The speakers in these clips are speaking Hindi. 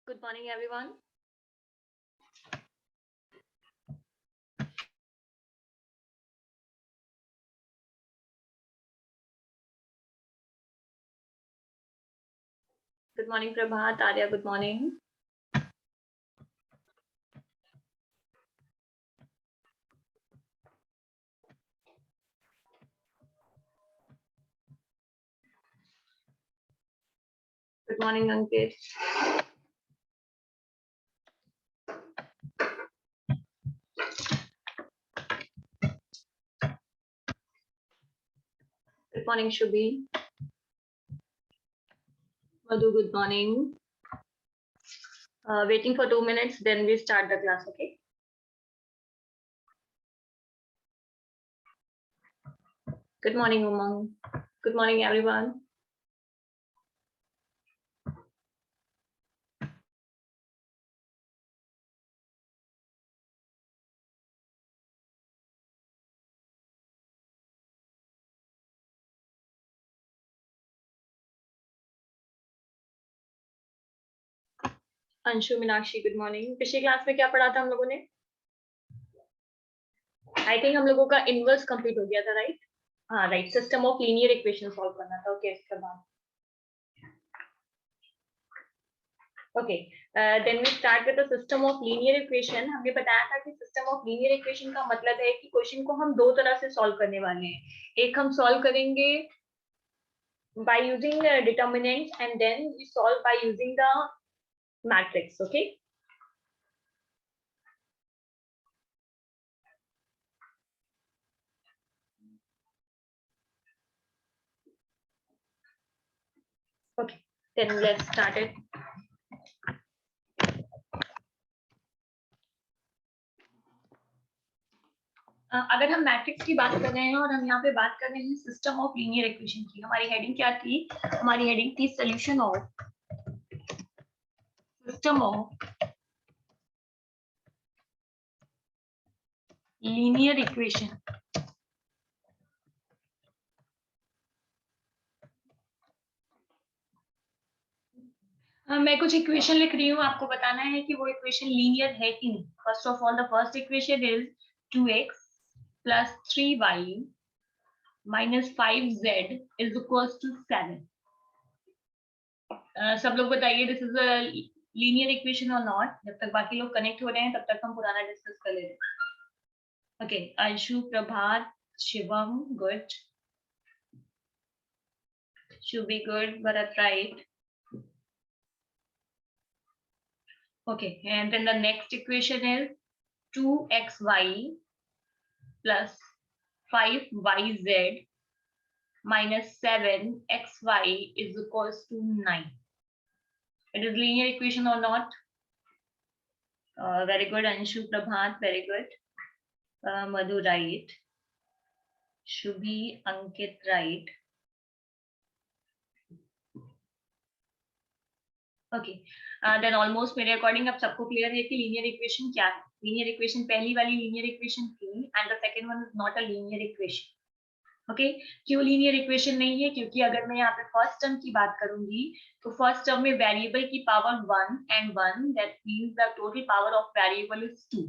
Good morning, everyone. Good morning, Prabhat. Arya, good morning. Good morning, Ankit. Good morning, Shubhi. Madhu, good morning. Waiting for 2 minutes, then we start the class, okay? Good morning, Umang. Good morning, everyone. Anshu Meenakshi, good morning. पिछली क्लास में क्या पढ़ा था हम लोगों ने? आई थिंक हम लोगों का इनवर्स कंप्लीट हो गया था, राइट? हाँ, right. System of linear equation solve करना था. ओके, इसके बाद Okay, then we start with the system of linear equation. हमने बताया था कि system of linear equation का मतलब है कि क्वेश्चन को हम दो तरह से सॉल्व करने वाले हैं. एक हम सॉल्व करेंगे by using determinants and then we solve by using the matrix. Okay. Okay, then let's start it. अगर हम मैट्रिक्स की बात कर रहे हैं और हम यहाँ पे बात कर रहे हैं सिस्टम ऑफ लीनियर इक्वेशन की, हमारी हेडिंग क्या थी? हमारी हेडिंग थी solution of system of linear equation. मैं कुछ इक्वेशन लिख रही हूँ, आपको बताना है कि वो इक्वेशन लीनियर है कि नहीं. First of all the first equation is 2x plus 3y minus 5z is equals to 7. सब लोग बताइए this is a linear equation और नॉट. जब तक बाकी लोग कनेक्ट हो रहे हैं तब तक हम पुराना डिस्कस कर ले रहे हैं. Okay, Anshu, Prabhat, Shivam, good. Shubhi, good. Bharat, right. Okay, and then the next equation is 2xy plus 5yz minus 7xy is equals to 9. It is linear equation or not? Very good, Anshu, Prabhat, very good. Madhu, right. Shubhi, Ankit, right. Okay, then almost मेरे अकॉर्डिंग अब सबको क्लियर है कि लीनियर इक्वेशन क्या है. लीनियर इक्वेशन पहली वाली लीनियर इक्वेशन थी and the second one is not a linear equation. Okay, क्यों लीनियर इक्वेशन नहीं है? क्योंकि अगर मैं यहाँ पे फर्स्ट टर्म की बात करूंगी तो फर्स्ट टर्म में वेरिएबल की power 1 and 1, that means the total power of variable is 2.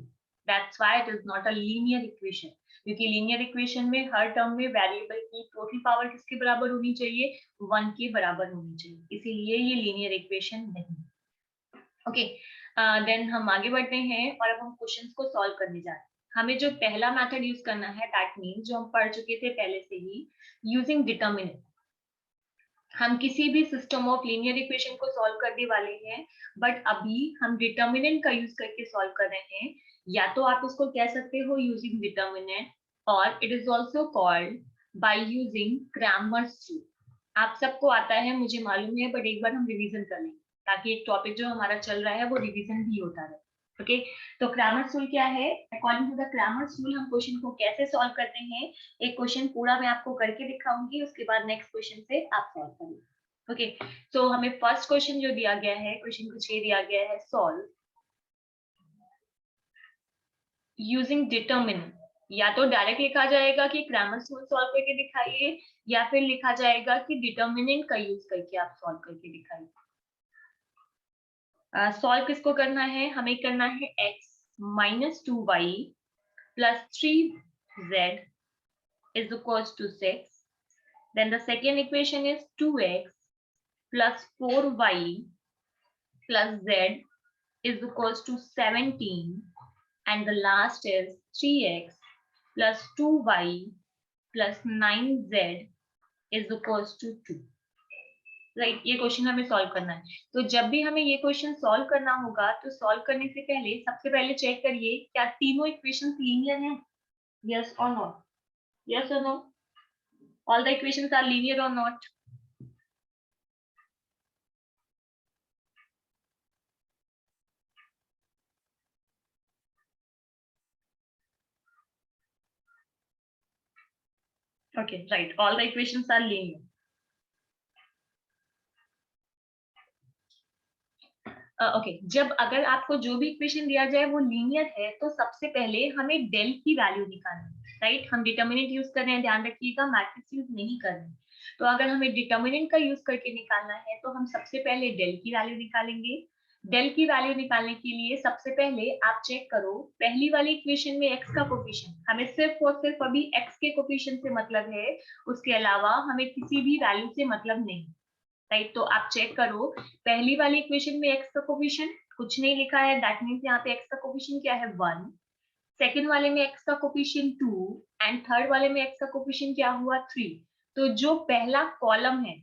That's why it is not a linear equation. क्योंकि लीनियर इक्वेशन में हर टर्म में वेरिएबल की टोटल पावर किसके बराबर होनी चाहिए? 1 के बराबर होनी चाहिए. इसीलिए ये लीनियर इक्वेशन नहीं. ओके, देन हम आगे बढ़ते हैं और अब हम क्वेश्चंस को सॉल्व करने जा रहे हैं. हमें जो पहला मेथड यूज करना है दैट मींस जो हम पढ़ चुके थे पहले से ही, यूजिंग डिटरमिनेंट. हम किसी भी सिस्टम ऑफ लीनियर इक्वेशन को सॉल्व करने वाले हैं, बट अभी हम डिटरमिनेंट का यूज करके सॉल्व कर रहे हैं. या तो आप उसको कह सकते हो यूजिंग डिटरमिनेंट और it is also called by using Cramer's rule. आप सबको आता है मुझे मालूम है, बट एक बार हम रिवीजन कर लेंगे ताकि एक टॉपिक जो हमारा चल रहा है वो रिवीजन भी होता रहे. ओके, तो क्रैमर्स रूल क्या है? According to the Cramer's rule हम क्वेश्चन को कैसे सॉल्व करते हैं, एक क्वेश्चन पूरा मैं आपको करके दिखाऊंगी, उसके बाद नेक्स्ट क्वेश्चन से आप सॉल्व करेंगे. ओके, तो हमें फर्स्ट क्वेश्चन जो दिया गया है, क्वेश्चन कुछ ये दिया गया है, सॉल्व यूजिंग डिटरमिनेंट. या तो डायरेक्ट लिखा जाएगा कि क्रैमर्स रूल सॉल्व करके दिखाइए, या फिर लिखा जाएगा कि डिटरमिनेंट का यूज करके आप सॉल्व करके दिखाइए. सॉल्व किसको करना है, हमें करना है x minus 2y plus 3z is equals to 6. Then the second equation is 2x plus 4y plus z is equals to 17. And the last is 3x plus 2y plus 9z is equals to 2. Right, ये क्वेश्चन हमें सॉल्व करना है। तो जब भी हमें ये क्वेश्चन सॉल्व करना होगा तो सॉल्व करने से पहले सबसे पहले चेक करिए क्या तीनों इक्वेशंस लीनियर हैं, यस और नो, यस और no, all the equations are linear और not. Okay right, all the equations are linear. Okay जब अगर आपको जो भी इक्वेशन दिया जाए वो लीनियर है तो सबसे पहले हमें डेल की वैल्यू निकालनी है, राइट। हम डिटर्मिनेंट यूज कर रहे हैं, ध्यान रखिएगा मैट्रिक्स यूज नहीं कर रहे हैं। तो अगर हमें डिटर्मिनेंट का यूज करके निकालना है तो हम सबसे पहले डेल की वैल्यू निकालेंगे। डेल की वैल्यू निकालने के लिए सबसे पहले आप चेक करो पहली वाली इक्वेशन में एक्स का कोफिशिएंट, हमें सिर्फ और सिर्फ अभी एक्स के कोफिशिएंट से मतलब है, उसके अलावा हमें किसी भी वैल्यू से मतलब नहीं, राइट। तो आप चेक करो पहली वाली इक्वेशन में x का कोफिशिएंट कुछ नहीं लिखा है, दैट मींस यहाँ पे x का कोफिशिएंट क्या है 1, सेकंड वाले में x का कोफिशिएंट 2 एंड थर्ड वाले में x का कोफिशिएंट क्या हुआ 3। तो जो पहला कॉलम है,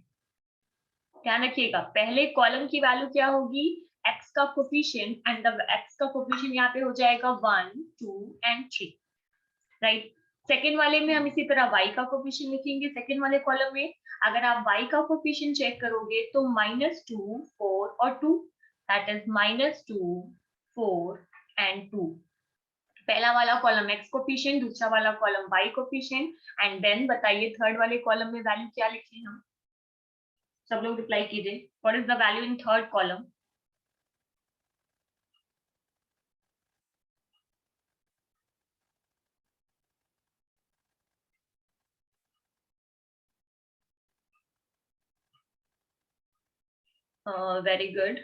ध्यान रखिएगा पहले कॉलम की वैल्यू क्या होगी x का कोफिशिएंट एंड द x का कोफिशिएंट यहाँ पे हो जाएगा 1 2 एंड 3, राइट। सेकेंड वाले में हम इसी तरह y का कोफिशिएंट लिखेंगे सेकेंड वाले कॉलम में। अगर आप y का कोफिशिएंट चेक करोगे तो -2 4 और 2, दैट इज -2 4 एंड 2। पहला वाला कॉलम x कोफिशिएंट, दूसरा वाला column y coefficient, and then बताइए थर्ड वाले कॉलम में वैल्यू क्या लिखें हम, सब लोग रिप्लाई कीजिए, what is the value in third column. Very good,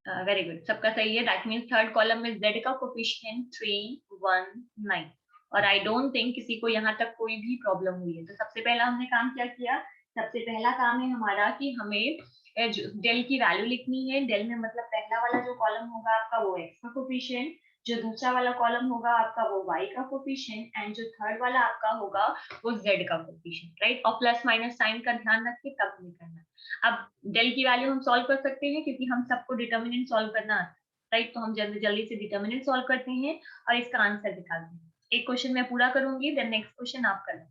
very good, सबका सही है। दैट मींस थर्ड कॉलम में z का कोफिशिएंट 3 1 9, और आई डोंट थिंक किसी को यहाँ तक कोई भी प्रॉब्लम हुई है। तो सबसे पहला हमने काम क्या किया, सबसे पहला काम है हमारा कि हमें डेल की वैल्यू लिखनी है। डेल में मतलब पहला वाला जो कॉलम होगा आपका वो x का कोफिशिएंट, जो दूसरा वाला कॉलम होगा आपका वो y का कोफिशिएंट, एंड जो थर्ड वाला आपका होगा वो z का कोफिशिएंट, राइट। और प्लस माइनस साइन का ध्यान रखिए तब नहीं करना। अब डेल की वैल्यू हम सॉल्व कर सकते हैं क्योंकि हम सबको डिटर्मिनेंट सॉल्व करना आता है, राइट। तो हम जल्दी जल्दी से डिटर्मिनेंट सॉल्व करते हैं और इसका आंसर निकालते हैं। एक क्वेश्चन मैं पूरा करूंगी, देन नेक्स्ट क्वेश्चन आप करना।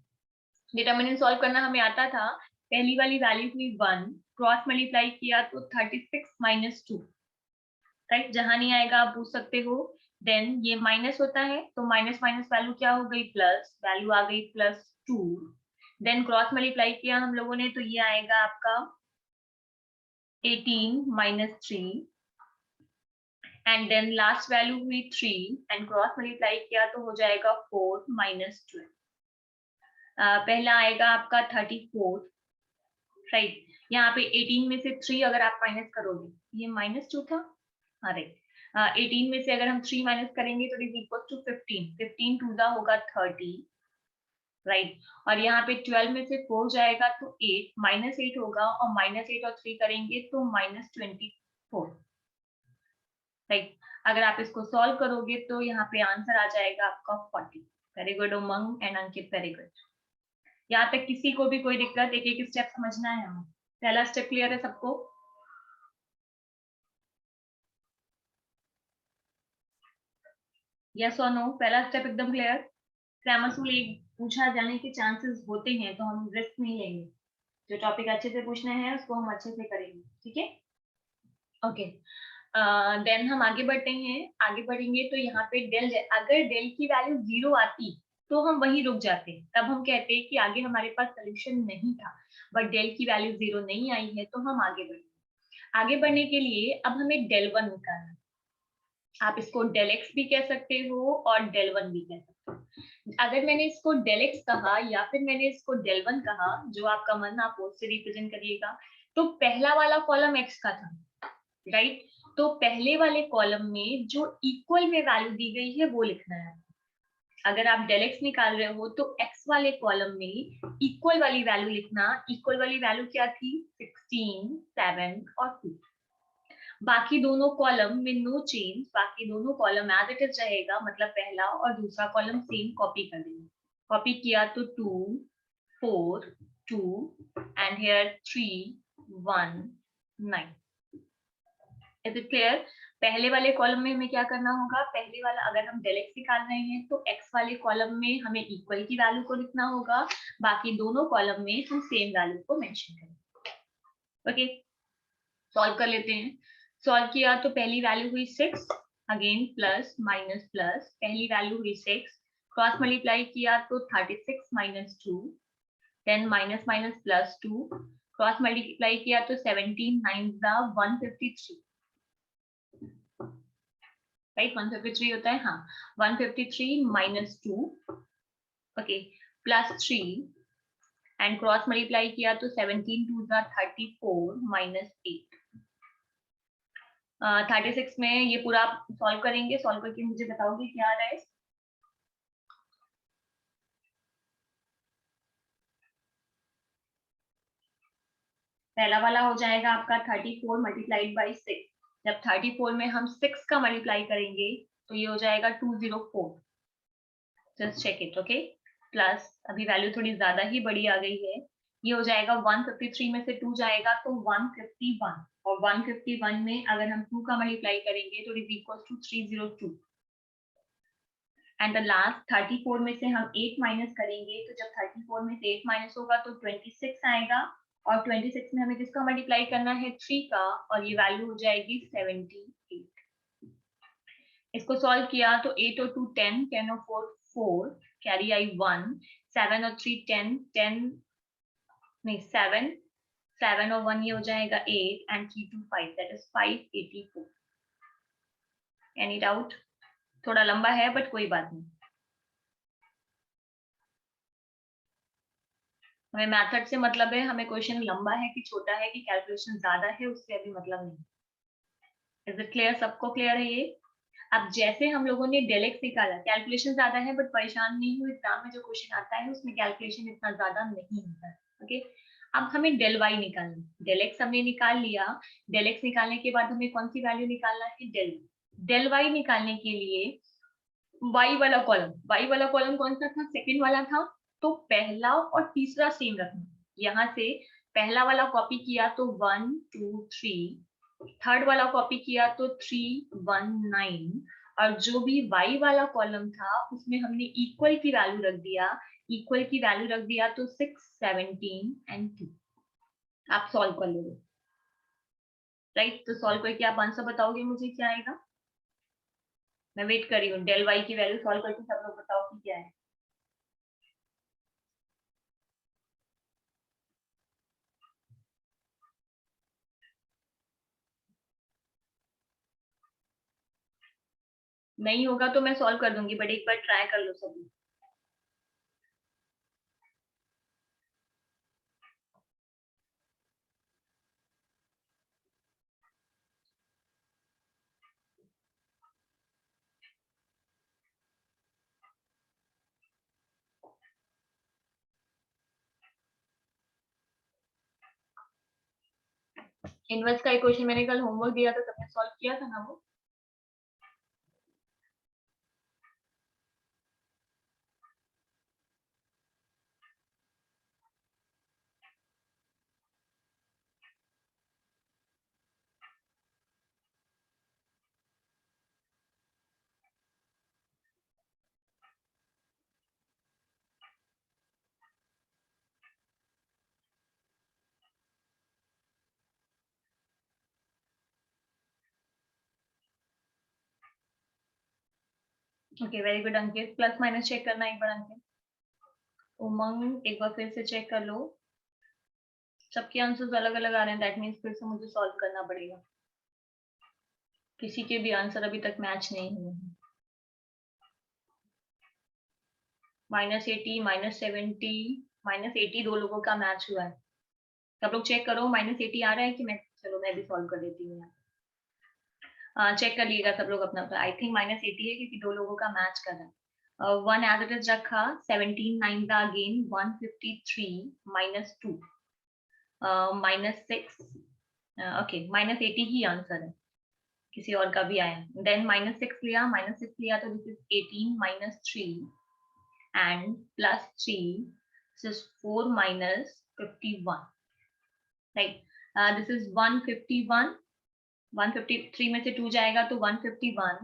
डिटर्मिनेंट सॉल्व करना हमें आता था, पहली वाली वैल्यू हुई 1, क्रॉस मल्टीप्लाई किया तो 36 - 2, राइट। जहां नहीं आएगा आप पूछ सकते हो। देन ये माइनस होता है तो माइनस माइनस वैल्यू क्या हो गई प्लस, वैल्यू आ गई +2। देन क्रॉस मल्टीप्लाई किया हम लोगों ने तो ये आएगा आपका 18 - 3, एंड देन लास्ट वैल्यू हुई 3 एंड क्रॉस मल्टीप्लाई किया तो हो जाएगा 4 - 12। पहला आएगा आपका 34, राइट। यहाँ पे 18 में से 3 अगर आप माइनस करोगे, ये -2 था, हाँ राइट। 18 में से अगर हम 3 माइनस करेंगे तो is equal to 15, 15 two the होगा 30, राइट। और यहाँ पे 12 में से 4 जाएगा तो 8 -8 होगा, और -8 और 3 करेंगे तो -24, राइट। अगर आप इसको सॉल्व करोगे तो यहाँ पे आंसर आ जाएगा आपका 40। Very good Umang and Ankit, very good. यहाँ तक किसी को भी कोई दिक्कत, एक एक स्टेप समझना है हमें। पहला स्टेप क्लियर है सबको? यस और नो, पहला स्टेप एकदम क्लियर। ग्रामर स्कूल एक पूछा जाने के चांसेस होते हैं तो हम रिस्क नहीं लेंगे, जो टॉपिक अच्छे से पूछना है उसको हम अच्छे से करेंगे, ठीक है। ओके, देन हम आगे बढ़ते हैं। आगे बढ़ेंगे तो यहाँ पे डेल, अगर डेल की वैल्यू 0 आती तो हम वहीं रुक जाते, तब हम कहते हैं कि आगे हमारे पास सोल्यूशन नहीं था। बट डेल की वैल्यू 0 नहीं आई है तो हम आगे बढ़ेंगे। आगे बढ़ने के लिए अब हमें डेल 1 निकालना है। आप इसको डेल एक्स भी कह सकते हो और डेल 1 भी कह सकते हो। अगर मैंने इसको डेल एक्स कहा या फिर मैंने इसको डेल 1 कहा, जो आपका मन आप उससे रिप्रेजेंट करिएगा। तो पहला वाला कॉलम एक्स का था, राइट। तो पहले वाले कॉलम में जो इक्वल में वैल्यू दी गई है वो लिखना है। अगर आप डेल एक्स निकाल रहे हो तो एक्स वाले कॉलम में इक्वल वाली वैल्यू लिखना। इक्वल वाली वैल्यू क्या थी? 16, 7 और 2। बाकी दोनों कॉलम में नो चेंज, बाकी दोनों कॉलम एज इट इज रहेगा, मतलब पहला और दूसरा कॉलम सेम कॉपी कर देंगे। कॉपी किया तो 2, 4, 2 and here 3, 1, 9। Is it clear? पहले वाले कॉलम में हमें क्या करना होगा? पहले वाला अगर हम डेल एक्स निकाल रहे हैं तो एक्स वाले कॉलम में हमें इक्वल की वैल्यू को लिखना होगा, बाकी दोनों कॉलम में हम सेम वैल्यू को मेंशन करेंगे। ओके, सॉल्व कर लेते हैं। सॉल्व किया तो पहली वैल्यू हुई 6, अगेन प्लस माइनस प्लस, पहली वैल्यू हुई 6, क्रॉस मल्टीप्लाई किया तो 36 minus 2, then minus minus plus 2, cross multiply किया तो 17 9 153, राइट। 153 होता है, हाँ। 153 minus 2, okay, plus 3 and cross multiply किया तो 17 2 34 माइनस 8। 36 में ये पूरा आप सॉल्व करेंगे, सॉल्व करके मुझे बताओगे क्या आ रहा है। पहला वाला हो जाएगा आपका 34 मल्टीप्लाइड बाई 6। जब 34 में हम 6 का मल्टीप्लाई करेंगे तो ये हो जाएगा 204। Just check it, okay. Plus अभी वैल्यू थोड़ी ज्यादा ही बड़ी आ गई है, ये हो जाएगा 153 में से 2 जाएगा तो 151, और 151 में अगर हम 2 का मल्टीप्लाई करेंगे तो it is equal to 302। And the last 34 में से हम 8 माइनस करेंगे, तो जब 34 में से 8 माइनस होगा तो 26 आएगा, और 26 में हमें किसका मल्टीप्लाई करना है? 3 का, और ये वैल्यू हो जाएगी 78। इसको सॉल्व किया तो 8 और 2 10, 10 और 4 4, कैरी आई 1, 7 और 3 10, 10 नहीं 7, 7 और 1 ये हो जाएगा 8 and 3 2 5, that is 584। Any doubt? थोड़ा लंबा है बट कोई बात नहीं। हमें मेथड से मतलब है, हमें क्वेश्चन लंबा है कि छोटा है कि कैलकुलेशन ज्यादा है उससे अभी मतलब नहीं। Is it clear? सबको क्लियर है ये? अब जैसे हम लोगों ने डेल एक्स निकाला, कैलकुलेशन ज्यादा है बट परेशान नहीं हो, एग्जाम में जो क्वेश्चन आता है उसमें कैलकुलेशन इतना ज्यादा नहीं होता है। ओके, अब हमें डेल वाई निकालना। डेल एक्स हमने निकाल लिया, डेल एक्स निकालने के बाद हमें कौन सी वैल्यू निकालना है? डेल। डेल वाई निकालने के लिए वाई वाला कॉलम कौन सा था? सेकंड वाला था। तो पहला और तीसरा सेम रखना। यहाँ से पहला वाला कॉपी किया तो 1 2 3, थर्ड वाला कॉपी किया तो 3 1 9, और जो भी वाई वाला कॉलम था उसमें हमने इक्वल की वैल्यू रख दिया। इक्वल की वैल्यू रख दिया तो 6 17 एंड 2। आप सॉल्व कर लोगे, राइट। तो सॉल्व करके आप आंसर बताओगे मुझे क्या आएगा। मैं वेट कर रही हूँ, डेल वाई की वैल्यू सॉल्व करके सब लोग बताओ कि क्या है। नहीं होगा तो मैं सॉल्व कर दूंगी, बट एक बार ट्राई कर लो सभी। इनवर्स का एक क्वेश्चन मैंने कल होमवर्क दिया था, सबने सॉल्व किया था ना वो? ओके, वेरी गुड अंकित। प्लस माइनस चेक करना एक बार अंकित। उमंग एक बार फिर से चेक कर लो। सबके आंसर्स अलग अलग आ रहे हैं, दैट मीन्स फिर से मुझे सॉल्व करना पड़ेगा। किसी के भी आंसर अभी तक मैच नहीं हुए हैं। -80 -70 -80 दो लोगों का मैच हुआ है। सब लोग चेक करो, -80 आ रहा है कि मैं, चलो मैं भी सॉल्व कर देती हूँ यहाँ। चेक कर लीजिएगा सब लोग अपना अपना। आई थिंक -80 है क्योंकि 2 लोगों का मैच कर रहा है। 1 एज इट इज रखा, 17 9 का अगेन 153 -2 -6, ओके -80 ही आंसर है, किसी और का भी आया। देन -6 लिया, -6 लिया तो this is 18 -3 and +3, this is 4 -51, right. This is 151, 153 में से 2 जाएगा तो 151,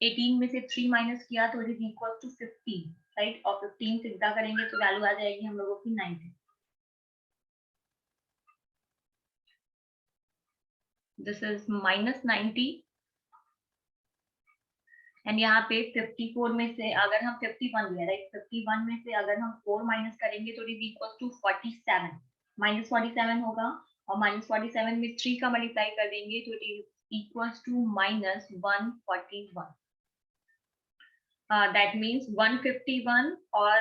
18 में से 3 माइनस किया तो it is equal to 15, right. और 15 से सीधा करेंगे तो वैल्यू आ जाएगी हम लोगों की 90। दिस इज -90 एंड यहाँ पे 54 में से अगर हम 51 लिया, राइट, 51 में से अगर हम 4 माइनस करेंगे तो इट इज इक्वल टू 47, -47 होगा। और -47 में 3 का मल्टीप्लाई कर देंगे तो it is equal to -141। That means 151 और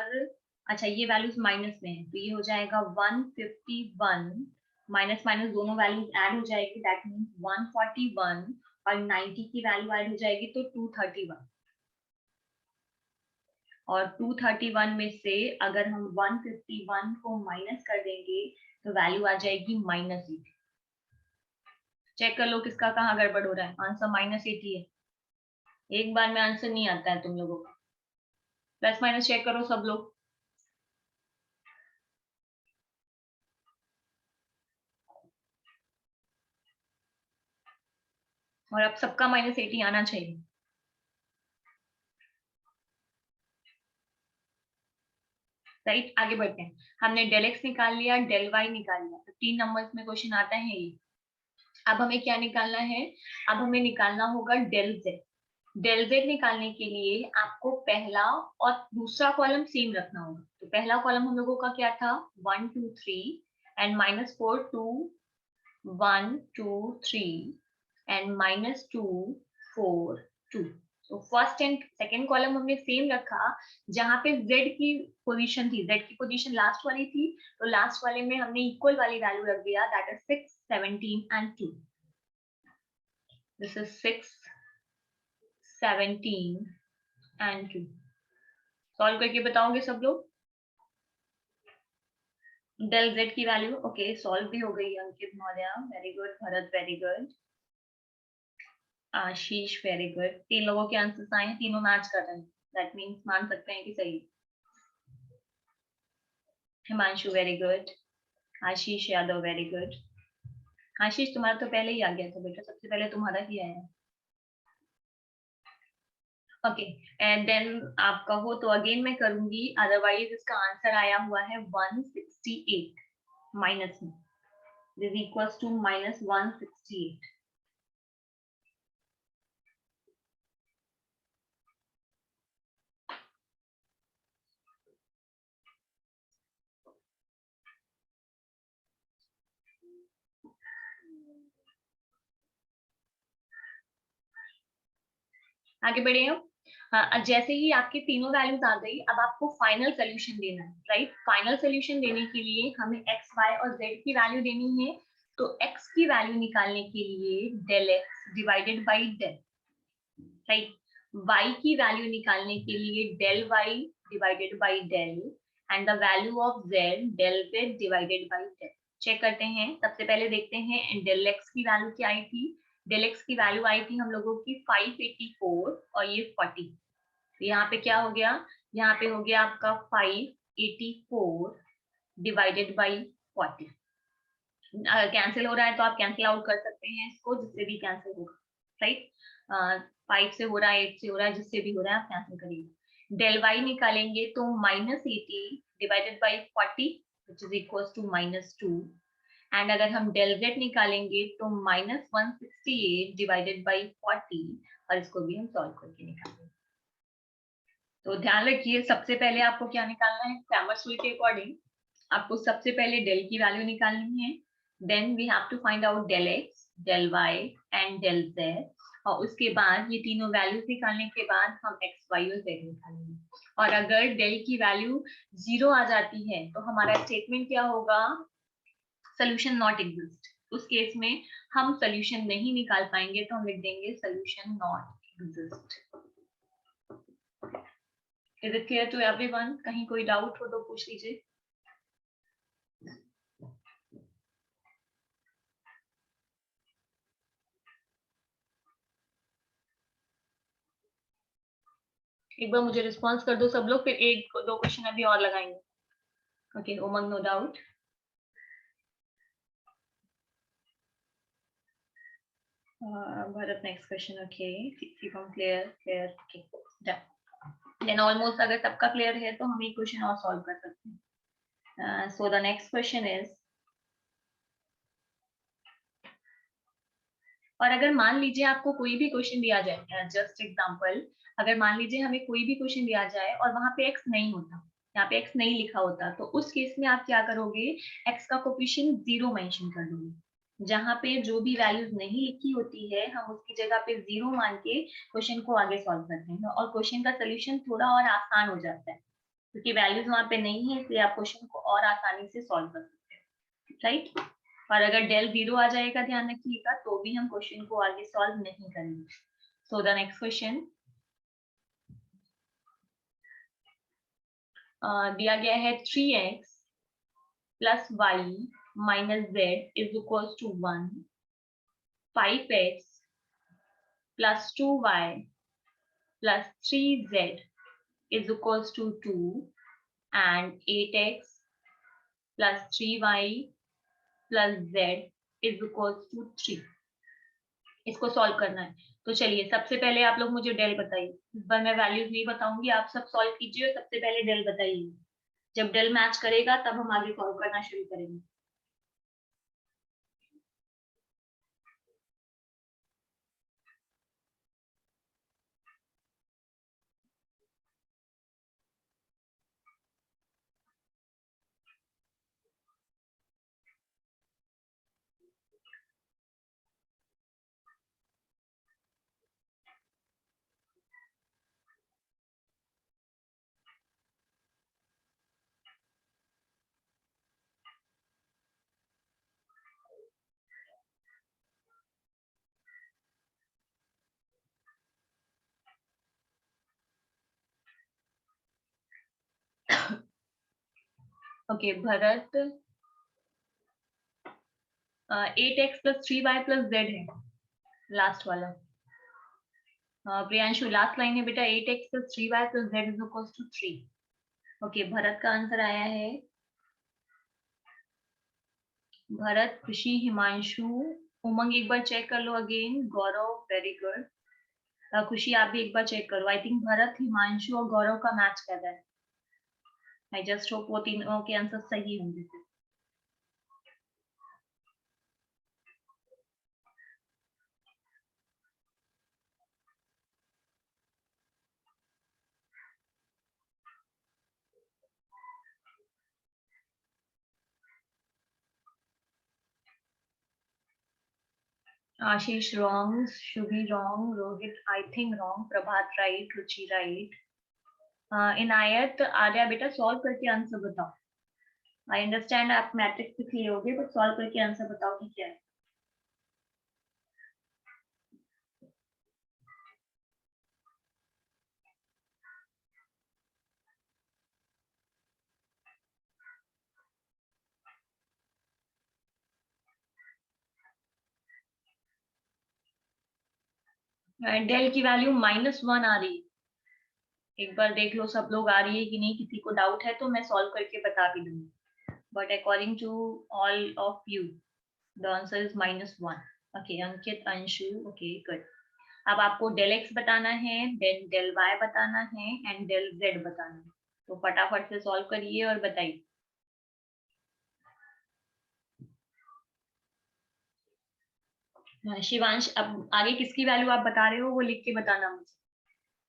अच्छा ये वैल्यूज माइनस में है तो ये हो जाएगा 151 माइनस माइनस दोनों वैल्यूज ऐड हो जाएगी, दैट मीन्स 141 और 90 की वैल्यू ऐड हो जाएगी तो 231। और 231 में से अगर हम 151 को माइनस कर देंगे तो वैल्यू आ जाएगी -80। चेक कर लो किसका कहाँ गड़बड़ हो रहा है। आंसर -80 है। एक बार में आंसर नहीं आता है तुम लोगों का। प्लस माइनस चेक करो सब लोग। और अब सबका -80 आना चाहिए। राइट, आगे बढ़ते हैं। हमने डेल एक्स निकाल लिया, डेल वाई निकाल लिया, 15 नंबर्स में क्वेश्चन आता है ये। अब हमें क्या निकालना है? अब हमें निकालना होगा डेल जेड। डेल जेड निकालने के लिए आपको पहला और दूसरा कॉलम सेम रखना होगा। तो पहला कॉलम हम लोगों का क्या था? 1 2 3 एंड -4 2 1 2 3 एंड -2 4 2। तो फर्स्ट एंड सेकंड कॉलम हमने सेम रखा। जहां पे z की पोजीशन थी, z की पोजीशन लास्ट वाली थी, तो लास्ट वाले में हमने इक्वल वाली वैल्यू रख दिया, that is 6 17 and 2। This is 6 17 and 2। Solve करके बताओगे सब लोग? डेल z की वैल्यू ओके सॉल्व भी हो गई Ankit Maurya, very good. Bharat very good. Ashish very good. 3 लोगों के आंसर्स आए हैं, तीनों मैच कर रहे हैं, दैट मीन्स मान सकते हैं कि सही। Himanshu very good. Ashish Yadav very good. Ashish तुम्हारा तो पहले ही आ गया था बेटा, सबसे पहले तुम्हारा ही आया। ओके एंड देन आप कहो तो अगेन मैं करूंगी, अदरवाइज इसका आंसर आया हुआ है 168 माइनस में, दिस इक्वल्स टू -168। आगे बढ़े हो? हाँ, जैसे ही आपके तीनों वैल्यूज आ गई, अब आपको फाइनल सोल्यूशन देना है, राइट। फाइनल सोल्यूशन देने के लिए हमें x, y और z की वैल्यू देनी है। तो x की वैल्यू निकालने के लिए del x divided by del, right. y की वैल्यू निकालने के लिए del y divided by del and the value of z del z divided by del. Check करते हैं। सबसे पहले देखते हैं डेल x की वैल्यू क्या आई थी। डेल एक्स की वैल्यू आई थी हम लोगों की 584 और ये 40। तो यहाँ पे क्या हो गया? यहाँ पे हो गया आपका 584 डिवाइडेड बाई 40। कैंसिल हो रहा है तो आप कैंसिल आउट कर सकते हैं इसको, जिससे भी कैंसिल होगा, राइट। 5 से हो रहा है, 8 से हो रहा है, जिससे भी हो रहा है आप कैंसिल करिए। डेल वाई निकालेंगे तो -80 divided by 40 which is equal to -2। And अगर हम डेल जेड निकालेंगे तो -168 डिवाइडेड बाई 40, और इसको भी हम सॉल्व करके निकालेंगे। तो ध्यान रखिए, सबसे पहले आपको क्या निकालना है? क्रैमर्स रूल के अकॉर्डिंग आपको सबसे पहले डेल की वैल्यू निकालनी है, then we have to find out del x, del Y and del Z, और उसके बाद ये तीनों वैल्यूज निकालने के बाद हम एक्स वाई और जेड निकालेंगे। और अगर डेल की वैल्यू 0 आ जाती है तो हमारा स्टेटमेंट क्या होगा? Solution not exist. उस केस में हम सोल्यूशन नहीं निकाल पाएंगे, तो हम लिख देंगे solution not exist. Is it clear to everyone? कहीं कोई डाउट हो तो पूछ लीजिए। एक बार मुझे रिस्पॉन्स कर दो सब लोग, फिर एक दो क्वेश्चन अभी और लगाएंगे। Okay, Umang, no doubt. Bharat, next question. Okay, clear. Okay, done. Then almost अगर सबका क्लियर है तो हम एक क्वेश्चन और सॉल्व कर सकते हैं। So the next question is, और अगर मान लीजिए आपको कोई भी क्वेश्चन दिया जाए, जस्ट एग्जांपल, अगर मान लीजिए हमें कोई भी क्वेश्चन दिया जाए और वहां पे एक्स नहीं होता, यहाँ पे एक्स नहीं लिखा होता, तो उस केस में आप क्या करोगे? एक्स का कोफिशिएंट 0 मेंशन कर दोगे। जहां पे जो भी वैल्यूज नहीं लिखी होती है, हम उसकी जगह पे 0 मान के क्वेश्चन को आगे सॉल्व करते हैं, और क्वेश्चन का सोल्यूशन थोड़ा और आसान हो जाता है, क्योंकि वैल्यूज वहां पे नहीं है, इसलिए आप क्वेश्चन को और आसानी से सॉल्व कर सकते हैं, राइट? और अगर डेल 0 आ जाएगा, ध्यान रखिएगा, तो भी हम क्वेश्चन को आगे सॉल्व नहीं करेंगे। सो द नेक्स्ट क्वेश्चन दिया गया है 3x plus Y minus Z is equal to 1, 5x plus 2y plus 3z is equals to 2 and 8x plus 3y plus z is equals to 3। इसको सॉल्व करना है। तो चलिए, सबसे पहले आप लोग मुझे डेल बताइए। इस बार मैं वैल्यूज नहीं बताऊंगी, आप सब सॉल्व कीजिए और सबसे पहले डेल बताइए। जब डेल मैच करेगा तब हम आगे सॉल्व करना शुरू करेंगे। Okay Bharat, 8x plus 3y plus Z है लास्ट वाला। प्रियांशु, लास्ट लाइन है बेटा, 8x plus 3y plus Z is equal to 3। Okay, Bharat का आंसर आया है। भरत, खुशी, हिमांशु, उमंग एक बार चेक कर लो अगेन, गौरव, वेरी गुड। खुशी आप भी एक बार चेक करो। आई थिंक भरत, हिमांशु और गौरव का मैच कर रहा है। आई जस्ट होप वो तीनों के आंसर सही होंगे। Ashish wrong, Shubhi wrong, Rohit I think wrong, Prabhat right, Ruchi right. Inayat, Arya बेटा सॉल्व करके आंसर बताओ। आई अंडरस्टैंड आप मैट्रिक्स से किए होगे, बट सॉल्व करके आंसर बताओ कि क्या है। डेल की वैल्यू -1 आ रही है। एक बार देख लो सब लोग, आ रही है कि नहीं, किसी को डाउट है तो मैं सॉल्व करके बता भी दूंगी, but according to all of you the answer is -1। Okay Ankit, Anshu, okay good. अब आपको डेल एक्स बताना है, देन डेल वाई बताना है एंड डेल जेड बताना है। तो फटाफट से सॉल्व करिए और बताइए। शिवांश, अब आगे किसकी वैल्यू आप बता रहे हो वो लिख के बताना मुझे।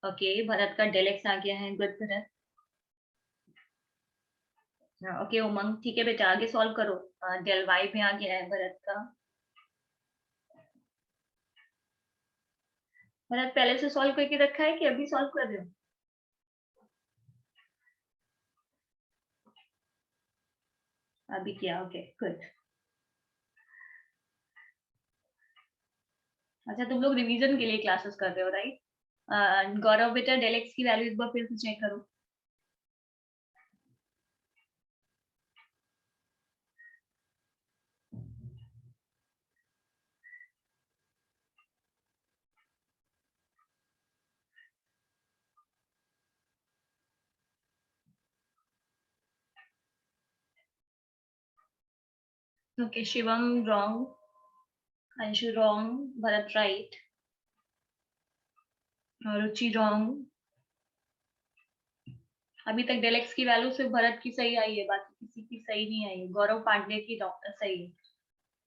ओके, भरत का डेल एक्स आ गया है, गुड भरत। ओके उमंग, ठीक है बेटा, आगे सॉल्व करो। डेल वाई भी आ गया है भरत का। भरत पहले से सॉल्व करके रखा है कि अभी सॉल्व कर रहे हो? अभी किया, ओके गुड। अच्छा, तुम लोग रिवीजन के लिए क्लासेस कर रहे हो, राइट? गौरव बेटा, डेल एक्स की वैल्यू एक बार फिर से चेक करो। Okay, Shivam wrong, Anshu wrong, Bharat right, Ruchi wrong. अभी तक डेल एक्स की वैल्यू सिर्फ भरत की सही आई है, बाकी किसी की सही नहीं आई है। गौरव पांडे की डॉक्टर सही है।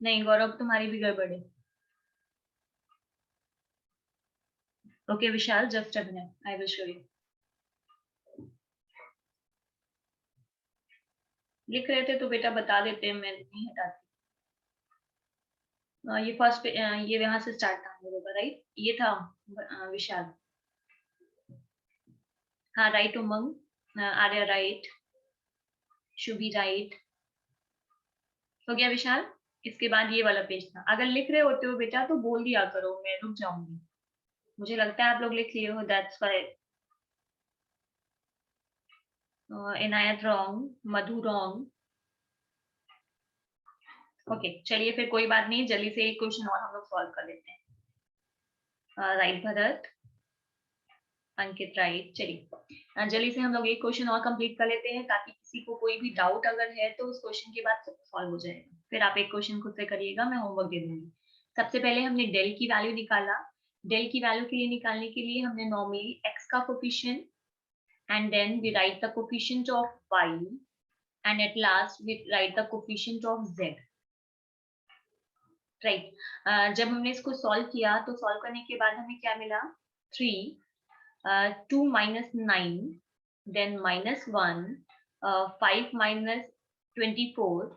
नहीं गौरव, तुम्हारी भी गड़बड़ है। Okay Vishal, just a minute, I will show you. लिख रहे थे तो बेटा बता देते हैं, मैं नहीं हटाती। ये फर्स्ट, ये यहाँ से स्टार्ट था हम लोगों का, राइट? ये था विशाल। हाँ राइट उमंग, आर्या राइट, शुभी राइट। हो गया विशाल? इसके बाद ये वाला पेज था। अगर लिख रहे होते हो बेटा तो बोल दिया करो, मैं रुक जाऊंगी। मुझे लगता है आप लोग लिख लिए हो, that's why. Inayat wrong, Madhu wrong. Okay चलिए फिर, कोई बात नहीं, जल्दी से एक क्वेश्चन और हम लोग सॉल्व कर लेते हैं। राइट भरत, अंकित राइट। चलिए जल्दी से हम लोग एक क्वेश्चन और कंप्लीट कर लेते हैं, ताकि किसी को कोई भी डाउट अगर है तो उस क्वेश्चन के बाद सॉल्व हो जाएगा। फिर आप एक क्वेश्चन खुद से करिएगा, मैं होमवर्क दे दूंगी। सबसे पहले हमने डेल की वैल्यू निकाला। डेल की वैल्यू के लिए निकालने के लिए हमने नॉर्मली एक्स का coefficient, and then we write the coefficient of y, and at last we write the coefficient of z, right? जब हमने इसको सॉल्व किया तो सॉल्व करने के बाद हमें क्या मिला? 3, 2 minus 9, then minus 1, 5 minus 24,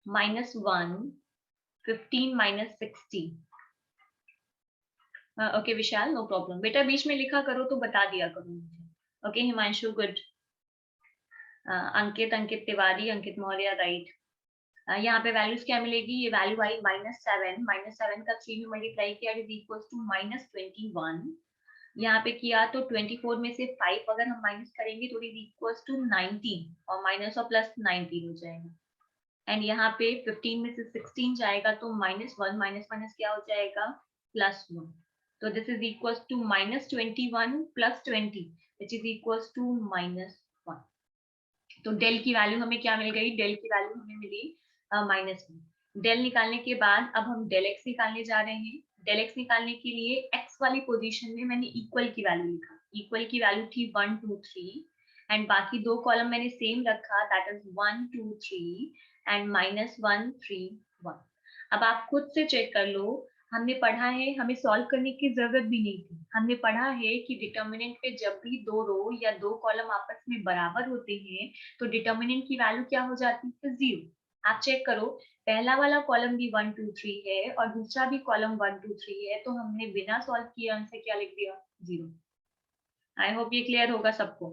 minus 1, 15 minus 60। Okay विशाल, नो प्रॉब्लम बेटा, बीच में लिखा करो तो बता दिया करो मुझे। Okay Himanshu good. Ankit, Ankit Tiwari, Ankit Maurya right. यहाँ पे वैल्यूज क्या मिलेगी? ये वैल्यू आई -7, -7 का 3 में मल्टीप्लाई किया इज इक्वल टू -21। यहाँ पे किया तो 24 में से 5 अगर हम माइनस करेंगे तो इज इक्वल टू 19, और माइनस और प्लस 19 हो जाएगा। एंड यहाँ पे 15 में से 16 जाएगा तो -1 माइनस माइनस क्या हो जाएगा? +1। तो this is equal to -21 + 20 which is equal to -1। तो डेल की वैल्यू हमें क्या मिल गई? डेल की वैल्यू हमें मिली -1। डेल निकालने के बाद अब हम डेल एक्स निकालने जा रहे हैं। डेल एक्स निकालने के लिए एक्स वाली पोजीशन में मैंने इक्वल की वैल्यू लिखा। इक्वल की वैल्यू थी 1 2 3, एंड बाकी दो कॉलम मैंने सेम रखा, दैट इज 1 2 3 एंड -1 3 1। अब आप खुद से चेक कर लो, हमने पढ़ा है, हमें सॉल्व करने की जरूरत भी नहीं थी। हमने पढ़ा है कि डिटर्मिनेंट पे जब भी दो रो या दो कॉलम आपस में बराबर होते हैं तो डिटर्मिनेंट की वैल्यू क्या हो जाती है? 0। आप चेक करो, पहला वाला कॉलम भी 1 2 3 है और दूसरा भी कॉलम 1 2 3 है, तो हमने बिना सॉल्व किए आंसर क्या लिख दिया? 0। आई होप ये क्लियर होगा सबको।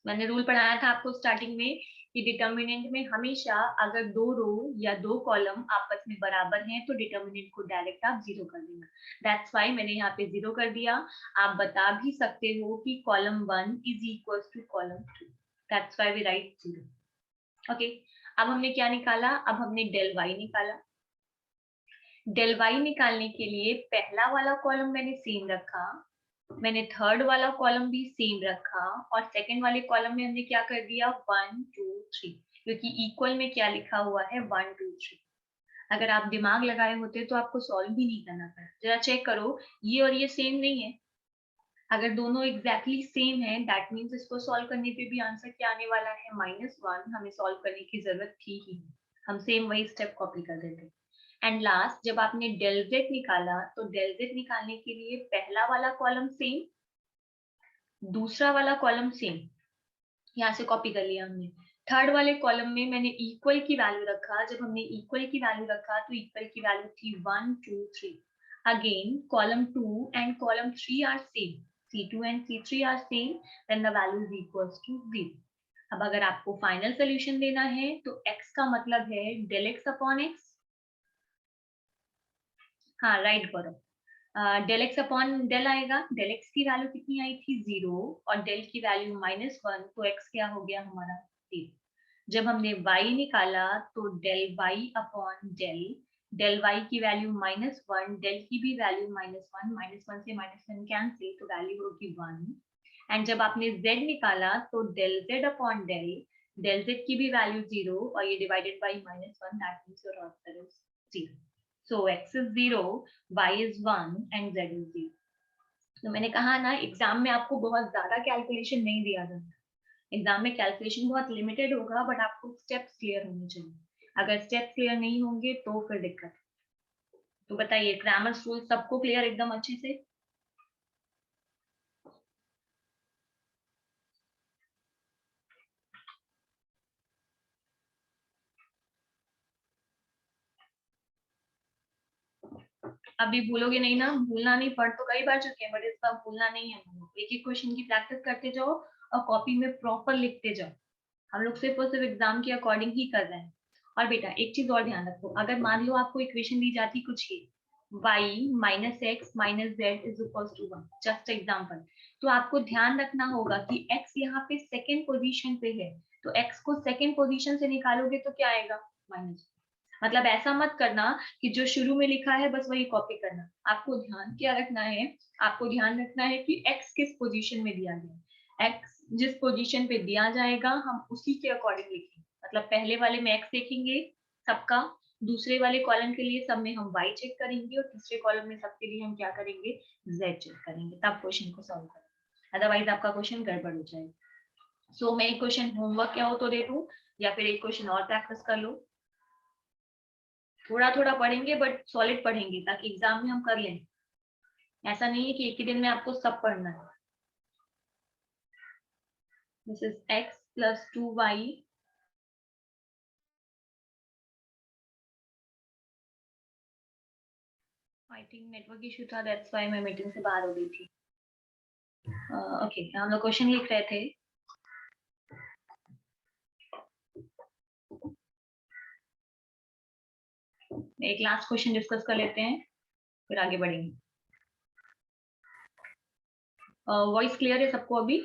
मैंने रूल पढ़ाया था आपको स्टार्टिंग में कि डिटर्मिनेंट में हमेशा अगर दो रो या दो कॉलम आपस में बराबर हैं तो डिटर्मिनेंट को डायरेक्ट आप 0 कर देना। दैट्स वाई मैंने यहाँ पे 0 कर दिया। आप बता भी सकते हो कि column 1 is equal to column 2, that's why we write 0। Okay, अब हमने क्या निकाला? अब हमने डेल वाई निकाला। डेल वाई निकालने के लिए पहला वाला कॉलम मैंने सेम रखा, मैंने थर्ड वाला कॉलम भी सेम रखा, और सेकंड वाले कॉलम में हमने क्या कर दिया? 1 2 3, क्योंकि इक्वल में क्या लिखा हुआ है? 1 2 3। अगर आप दिमाग लगाए होते तो आपको सॉल्व भी नहीं करना पड़ा। जरा चेक करो, ये और ये सेम नहीं है। अगर दोनों एग्जैक्टली सेम है, दैट मीन्स इसको सॉल्व करने पे भी आंसर क्या आने वाला है? -1। हमें सॉल्व करने की जरूरत थी ही, हम सेम वही स्टेप कॉपी कर देते। एंड लास्ट जब आपने डेल जेड निकाला तो डेल जेड निकालने के लिए पहला वाला कॉलम सेम, दूसरा वाला कॉलम सेम, यहाँ से कॉपी कर लिया हमने। थर्ड वाले कॉलम में मैंने इक्वल की वैल्यू रखा। जब हमने इक्वल की वैल्यू रखा तो इक्वल की वैल्यू थी 1 2 3। Again column 2 and column 3 are same, C2 and C3 are same, then the value is equal to 0। अब अगर आपको फाइनल सोल्यूशन देना है तो x का मतलब है डेल x अपॉन x, हाँ राइट गौरव। डेल एक्स अपॉन डेल आएगा, डेल एक्स की वैल्यू कितनी आई थी 0 और डेल की वैल्यू -1, तो एक्स क्या हो गया हमारा 0। जब हमने y निकाला तो del y upon del, del y की वैल्यू -1, डेल की भी वैल्यू -1, -1 से -1 कैंसिल तो वैल्यू होगी 1। एंड जब आपने z निकाला तो del z upon del, del z की भी वैल्यू 0 और ये divided by -1, that means your answer is 0। So x is 0, y is 1 and z is 0। तो मैंने कहा ना एग्जाम में आपको बहुत ज्यादा कैलकुलेशन नहीं दिया जाता। एग्जाम में कैलकुलेशन बहुत लिमिटेड होगा, बट आपको स्टेप्स क्लियर होने चाहिए। अगर स्टेप्स क्लियर नहीं होंगे तो फिर दिक्कत। तो बताइए ग्रामर रूल सबको क्लियर एकदम अच्छे से? अभी भूलोगे नहीं ना? भूलना नहीं, पढ़ तो कई बार चुके हैं, बट इस बार भूलना नहीं है। हम लोग एक एक क्वेश्चन की प्रैक्टिस करते जाओ और कॉपी में प्रॉपर लिखते जाओ। हम लोग सिर्फ और सिर्फ एग्जाम के अकॉर्डिंग ही कर रहे हैं। और बेटा एक चीज और ध्यान रखो, अगर मान लो आपको इक्वेशन दी जाती कुछ ही, y minus X minus Z is equal to 1, just example, तो आपको ध्यान रखना होगा कि x यहाँ पे सेकेंड पोजीशन पे है, तो x को सेकेंड पोजीशन से निकालोगे तो क्या आएगा? माइनस। मतलब ऐसा मत करना कि जो शुरू में लिखा है बस वही कॉपी करना। आपको ध्यान क्या रखना है? आपको ध्यान रखना है कि x किस पोजीशन में दिया गया है। x जिस पोजीशन पे दिया जाएगा हम उसी के अकॉर्डिंग लिखेंगे। मतलब पहले वाले में x लिखेंगे सबका, दूसरे वाले कॉलम के लिए सब में हम y चेक करेंगे और तीसरे कॉलम में सबके लिए हम क्या करेंगे? z चेक करेंगे, तब क्वेश्चन को सॉल्व करेंगे। अदरवाइज आपका क्वेश्चन गड़बड़ हो जाएगा। सो मैं एक क्वेश्चन होमवर्क क्या हो तो दे दूं, या फिर एक क्वेश्चन और प्रैक्टिस कर लो। थोड़ा थोड़ा पढ़ेंगे बट सॉलिड पढ़ेंगे ताकि एग्जाम में हम कर लें। ऐसा नहीं है कि एक ही दिन में आपको सब पढ़ना है। This is x plus 2y I think network issue था, दैट्स व्हाई मैं मीटिंग से बाहर हो गई थी। ओके हम लोग क्वेश्चन लिख रहे थे। एक लास्ट क्वेश्चन डिस्कस कर लेते हैं फिर आगे बढ़ेंगे। वॉइस क्लियर है सबको अभी?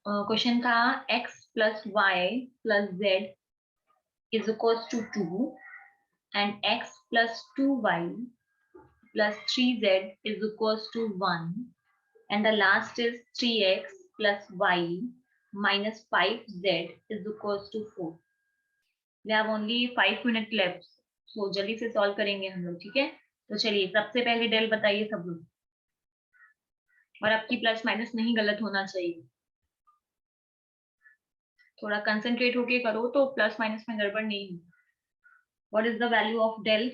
क्वेश्चन था x plus Y plus Z is equal to 2 and x plus 2y plus 3z is equals to 1 and the last is 3x plus y minus 5z is equals to 4. We have only 5 minutes left, so जल्दी से सॉल्व करेंगे हम लोग, ठीक है? तो चलिए सबसे पहले डेल बताइए सब लोग, और आपकी प्लस माइनस नहीं गलत होना चाहिए। थोड़ा कंसंट्रेट होके करो तो प्लस माइनस में गड़बड़ नहीं हो। What is the value of del?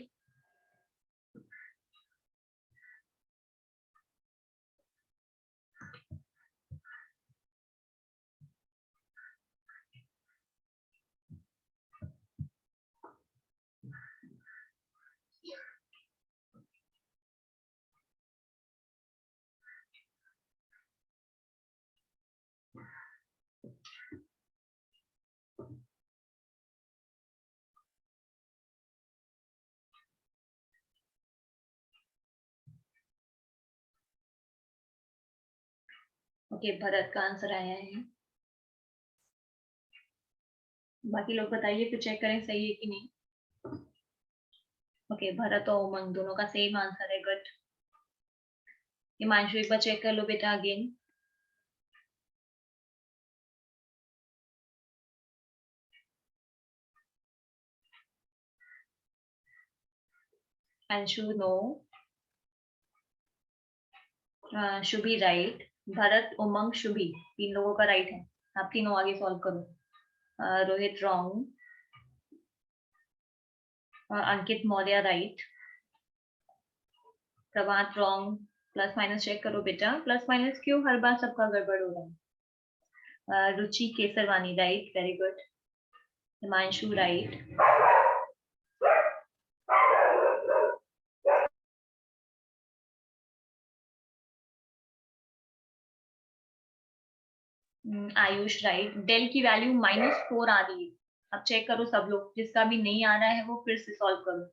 Okay Bharat का आंसर आया है। बाकी लोग बताइए फिर चेक करें सही है कि नहीं। ओके भरत और उमंग दोनों का सेम आंसर है, गुड। हिमांशु एक बार चेक कर लो बेटा again. Anshu no, Shubhi right, Bharat Umang Shubhi तीन लोगों का राइट है। आप तीनों आगे सॉल्व करो। रोहित रॉन्ग, अंकित मौर्य राइट, प्रभात रॉन्ग। प्लस माइनस चेक करो बेटा, प्लस माइनस क्यों हर बार सबका गड़बड़ हो रहा है। Ruchi Kesarwani right, very good. Himanshu right, Ayush right. Del की वैल्यू -4 आ रही है, अब चेक करो सब लोग, जिसका भी नहीं आ रहा है वो फिर से सॉल्व करो।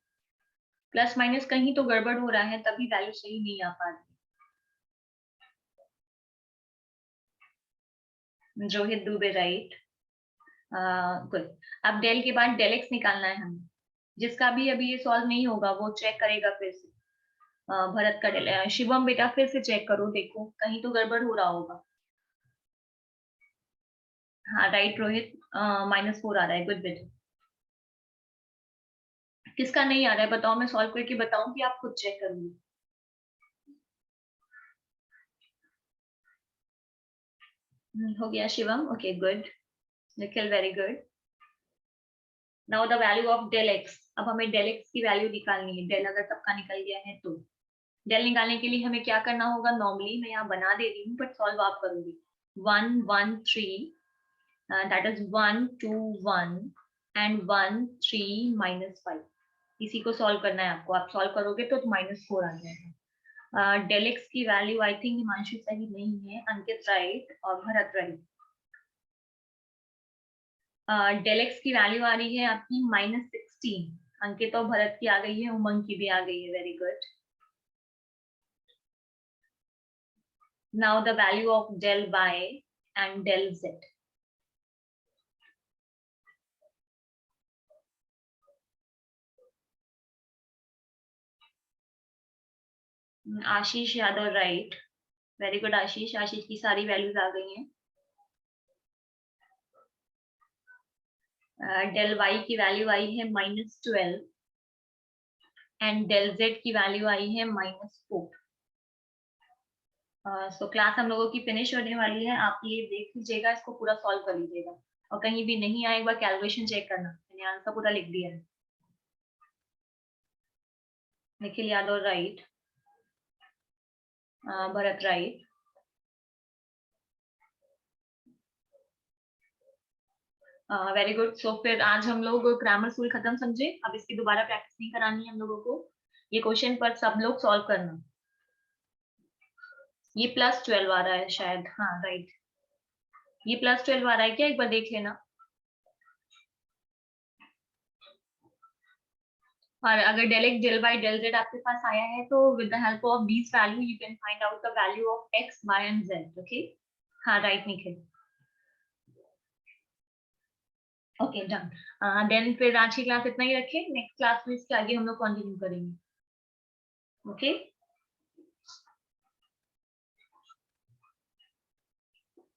प्लस माइनस कहीं तो गड़बड़ हो रहा है, तभी वैल्यू सही नहीं आ पा रही। Rohit Dubey right, good. अब डेल के बाद डेल एक्स निकालना है हमें। जिसका भी अभी ये सॉल्व नहीं होगा वो चेक करेगा फिर से। भरत का डेल, शिवम बेटा फिर से चेक करो, देखो कहीं तो गड़बड़ हो रहा होगा। हाँ राइट रोहित, -4 आ रहा है, गुड बेटा। किसका नहीं आ रहा है बताओ, मैं सॉल्व करके बताऊं कि आप खुद चेक करोगे? हो गया Shivam, okay good. Nikhil very good. Now the value of del X. अब हमें डेल एक्स की वैल्यू निकालनी है। डेल अगर सबका निकल गया है तो डेल निकालने के लिए हमें क्या करना होगा? नॉर्मली मैं यहाँ बना दे रही हूँ बट सॉल्व आप करोगे। 1 1 3, दैट इज 1 2 1 एंड 1 3 -5। इसी को सॉल्व करना है आपको। आप सॉल्व करोगे तो -4 आ जाएगा। डेल एक्स की वैल्यू आई थिंक हिमांशु सही नहीं है, अंकित राइट और भरत राइट। डेल एक्स की वैल्यू आ रही है आपकी -16। अंकित और भरत की आ गई है, उमंग की भी आ गई है, very good. Now the value of del Y and del z. Ashish Yadav right, very good Ashish. Ashish की सारी वैल्यूज आ गई हैं। डेल वाई की वैल्यू आई है -12 एंड डेल जेड की वैल्यू आई है -4। सो क्लास हम लोगों की फिनिश होने वाली है। आप ये देख लीजिएगा, इसको पूरा सॉल्व कर लीजिएगा और कहीं भी नहीं आए एक बार कैलकुलेशन चेक करना। मैंने आंसर पूरा लिख दिया है। Nikhil Yadav right, Bharat right. Very good. So फिर आज हम लोग ग्रामर स्कूल खत्म समझे। अब इसकी दोबारा प्रैक्टिस नहीं करानी है हम लोगों को। ये क्वेश्चन पर सब लोग सॉल्व करना। ये +12 आ रहा है शायद, हाँ राइट। ये +12 आ रहा है क्या, एक बार देख लेना। और अगर del x del y del z आपके पास आया है तो with the help of these value you can find out the value of x y and z. Okay, हाँ right Nikhil. Okay done. Then फिर आज की क्लास इतना ही रखें। नेक्स्ट क्लास में इसके आगे हम लोग कंटिन्यू करेंगे। Okay,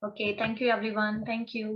okay, thank you everyone, thank you.